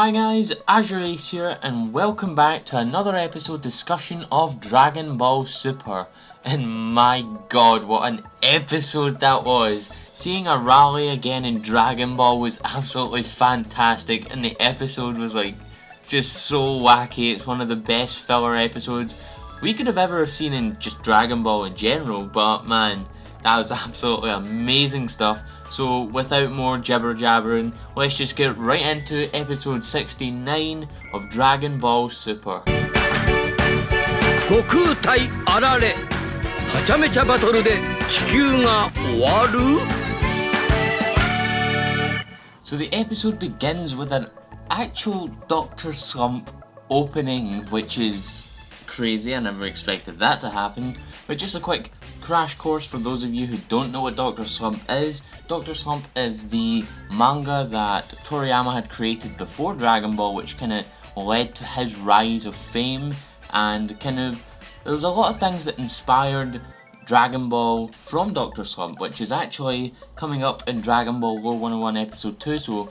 Hi guys, AzureAce here and welcome back to another episode discussion of Dragon Ball Super. And my god, what an episode that was! Seeing Arale again in Dragon Ball was absolutely fantastic, and the episode was like just so wacky. It's one of the best filler episodes we could have ever seen in just Dragon Ball in general, but man, that was absolutely amazing stuff. So without more jibber jabbering, let's just get right into episode 69 of Dragon Ball Super. Goku 対 Arale はちゃめちゃバトルで地球が終わる? So the episode begins with an actual Dr. Slump opening, which is crazy. I never expected that to happen. But just a quick crash course for those of you who don't know what Dr. Slump is. Dr. Slump is the manga that Toriyama had created before Dragon Ball, which kind of led to his rise of fame, and there was a lot of things that inspired Dragon Ball from Dr. Slump, which is actually coming up in Dragon Ball Lore 101 episode 2, so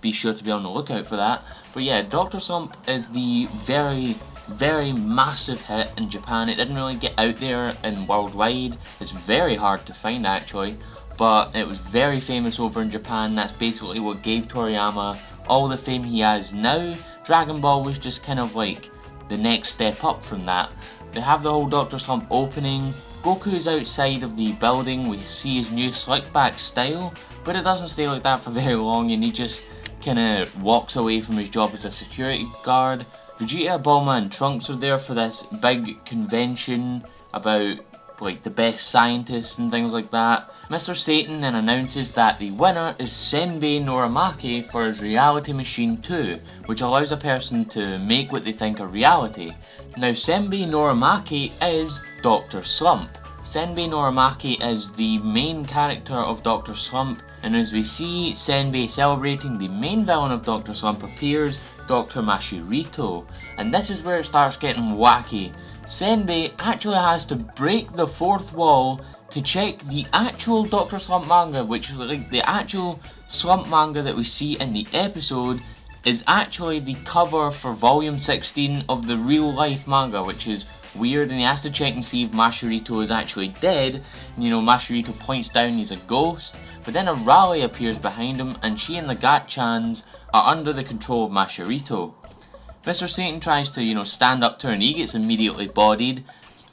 be sure to be on the lookout for that. But yeah, Dr. Slump is the very massive hit in Japan. It didn't really get out there and worldwide. It's very hard to find actually, but it was very famous over in Japan. That's basically what gave Toriyama all the fame he has now. Dragon Ball was just kind of like the next step up from that. They have the whole Dr. Slump opening. Goku's outside of the building. We see his new slick back style, but it doesn't stay like that for very long, and he just kind of walks away from his job as a security guard. Vegeta, Bulma and Trunks are there for this big convention about like the best scientists and things like that. Mr. Satan then announces that the winner is Senbei Norimaki for his Reality Machine 2, which allows a person to make what they think are reality. Now Senbei Norimaki is Dr. Slump. Senbei Norimaki is the main character of Dr. Slump, and as we see Senbei celebrating, the main villain of Dr. Slump appears, Dr. Mashirito, and this is where it starts getting wacky. Senbei actually has to break the fourth wall to check the actual Dr. Slump manga, which is like the actual Slump manga that we see in the episode is actually the cover for volume 16 of the real life manga, which is weird, and he has to check and see if Mashirito is actually dead. And, you know, Mashirito points down he's a ghost, but then Arale appears behind him, and she and the Gat-chans are under the control of Mashirito. Mr. Satan tries to, stand up to her and he gets immediately bodied.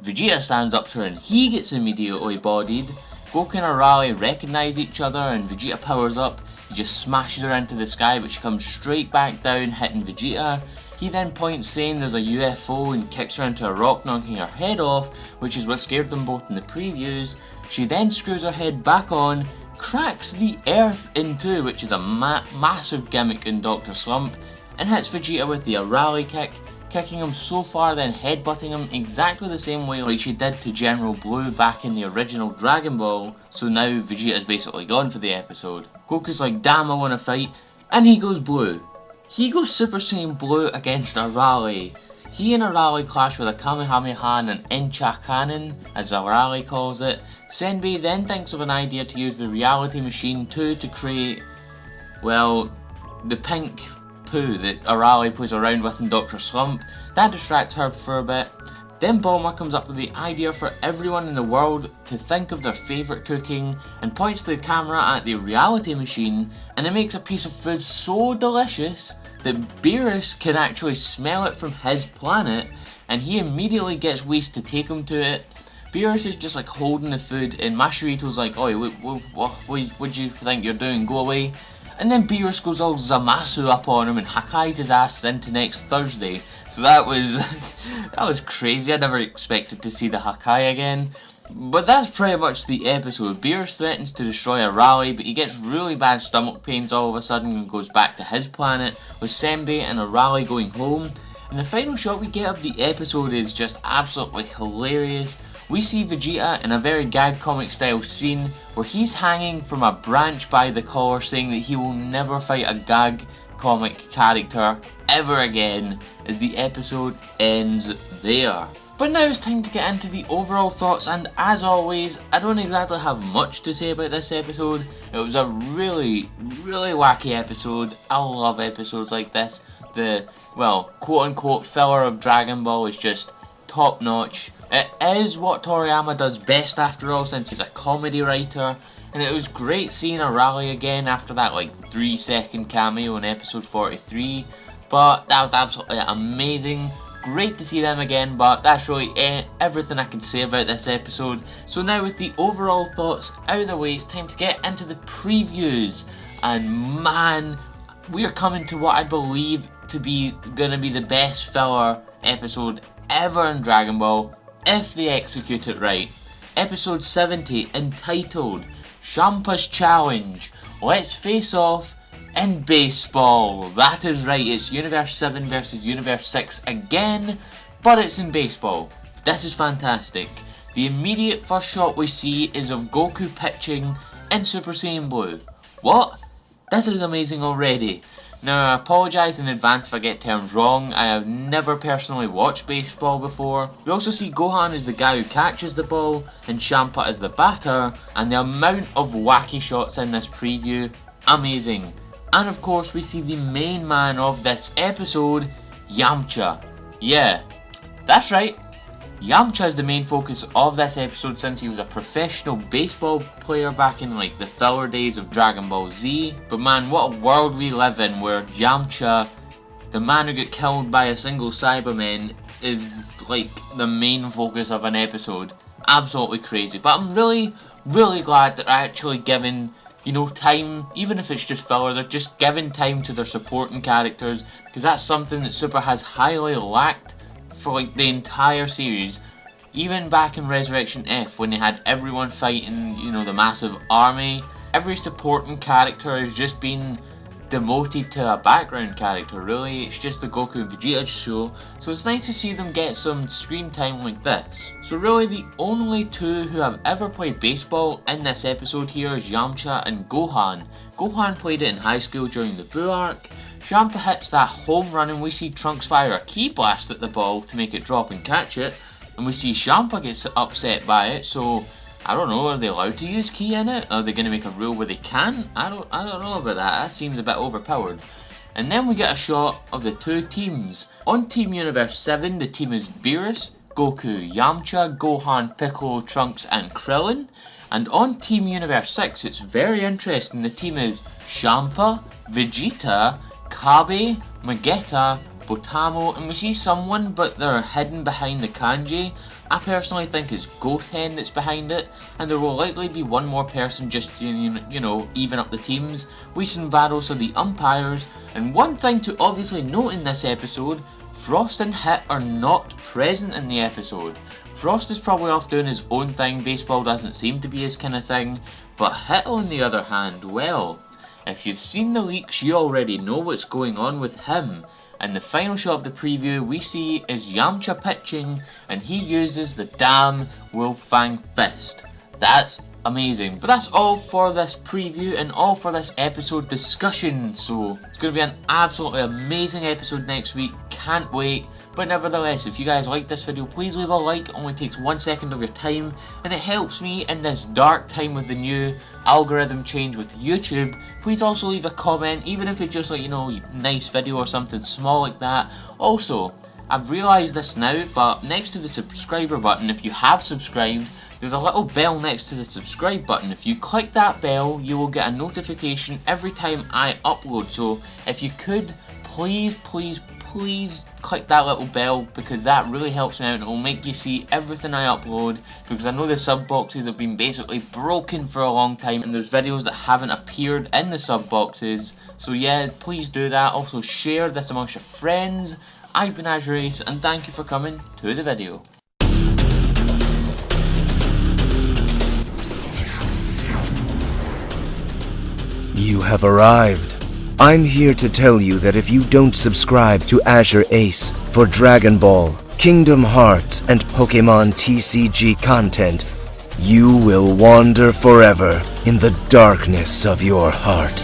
Vegeta stands up to her and he gets immediately bodied. Goku and Arale recognize each other and Vegeta powers up. He just smashes her into the sky, but she comes straight back down, hitting Vegeta. He then points saying there's a UFO and kicks her into a rock, knocking her head off, which is what scared them both in the previews. She then screws her head back on, cracks the earth in two, which is a massive gimmick in Dr. Slump, and hits Vegeta with the Arale kick, kicking him so far then headbutting him exactly the same way like she did to General Blue back in the original Dragon Ball. So now Vegeta's basically gone for the episode. Goku's like, damn, I wanna fight, and he goes blue. He goes Super Saiyan Blue against Arale. He and Arale clash with a Kamehameha and an Encha Cannon, as Arale calls it. Senbei then thinks of an idea to use the Reality Machine 2 to create, well, the pink poo that Arale plays around with in Dr. Slump. That distracts her for a bit. Then Bulma comes up with the idea for everyone in the world to think of their favourite cooking and points the camera at the Reality Machine, and it makes a piece of food so delicious that Beerus can actually smell it from his planet, and he immediately gets Whis to take him to it. Beerus is just like holding the food, and Mashirito's like, oi, what do you think you're doing, go away. And then Beerus goes all Zamasu up on him and Hakai's his ass into next Thursday. So that was crazy. I never expected to see the Hakai again. But that's pretty much the episode. Beerus threatens to destroy Arale, but he gets really bad stomach pains all of a sudden and goes back to his planet, with Senbei and Arale going home. And the final shot we get of the episode is just absolutely hilarious. We see Vegeta in a very gag comic style scene where he's hanging from a branch by the collar, saying that he will never fight a gag comic character ever again, as the episode ends there. But now it's time to get into the overall thoughts, and as always, I don't exactly have much to say about this episode. It was a really wacky episode. I love episodes like this. The, well, quote-unquote filler of Dragon Ball is just top notch. It is what Toriyama does best after all, since he's a comedy writer. And it was great seeing Arale again after that like 3-second cameo in episode 43. But that was absolutely amazing. Great to see them again, but that's really everything I can say about this episode. So now with the overall thoughts out of the way, it's time to get into the previews. And man, we are coming to what I believe to be gonna be the best filler episode ever in Dragon Ball, if they execute it right. Episode 70, entitled Champa's Challenge. Let's face off in baseball. That is right, it's Universe 7 versus Universe 6 again, but it's in baseball. This is fantastic. The immediate first shot we see is of Goku pitching in Super Saiyan Blue. What? This is amazing already. Now, I apologise in advance if I get terms wrong. I have never personally watched baseball before. We also see Gohan as the guy who catches the ball and Champa as the batter, and the amount of wacky shots in this preview, amazing. And of course we see the main man of this episode, Yamcha. Yeah, that's right. Yamcha is the main focus of this episode since he was a professional baseball player back in like the filler days of Dragon Ball Z. But man, what a world we live in where Yamcha, the man who got killed by a single Cyberman, is like the main focus of an episode. Absolutely crazy. But I'm really glad that they're actually giving, you know, time, even if it's just filler, they're just giving time to their supporting characters, because that's something that Super has highly lacked for like the entire series. Even back in Resurrection F, when they had everyone fighting, you know, the massive army, every supporting character has just been demoted to a background character, really. It's just the Goku and Vegeta show, so it's nice to see them get some screen time like this. So really the only two who have ever played baseball in this episode here is Yamcha and Gohan. Gohan played it in high school during the Buu arc. Champa hits that home run and we see Trunks fire a ki blast at the ball to make it drop and catch it, and we see Champa gets upset by it. So I don't know, are they allowed to use ki in it? Are they going to make a rule where they can? I don't know about that. That seems a bit overpowered. And then we get a shot of the two teams. On Team Universe 7, the team is Beerus, Goku, Yamcha, Gohan, Piccolo, Trunks and Krillin. And on Team Universe 6, it's very interesting. The team is Champa, Vegeta, Kabe, Magetta, Botamo, and we see someone but they're hidden behind the kanji. I personally think it's Goten that's behind it, and there will likely be one more person just, you know, even up the teams. Whis and Vados are the umpires, and one thing to obviously note in this episode, Frost and Hit are not present in the episode. Frost is probably off doing his own thing, baseball doesn't seem to be his kind of thing, but Hit on the other hand, well, if you've seen the leaks you already know what's going on with him. And the final shot of the preview we see is Yamcha pitching, and he uses the damn Wolfang Fist. That's amazing. But that's all for this preview and all for this episode discussion. So it's going to be an absolutely amazing episode next week. Can't wait. But nevertheless, if you guys like this video, please leave a like. It only takes 1 second of your time, and it helps me in this dark time with the new algorithm change with YouTube. Please also leave a comment, even if it's just like, you know, nice video or something small like that. Also, I've realised this now, but next to the subscriber button, if you have subscribed, there's a little bell next to the subscribe button. If you click that bell, you will get a notification every time I upload. So if you could, please click that little bell, because that really helps me out and it will make you see everything I upload, because I know the sub boxes have been basically broken for a long time and there's videos that haven't appeared in the sub boxes. So yeah, please do that. Also share this amongst your friends. I've been AzureAce and thank you for coming to the video. You have arrived. I'm here to tell you that if you don't subscribe to AzureAce for Dragon Ball, Kingdom Hearts, and Pokemon TCG content, you will wander forever in the darkness of your heart.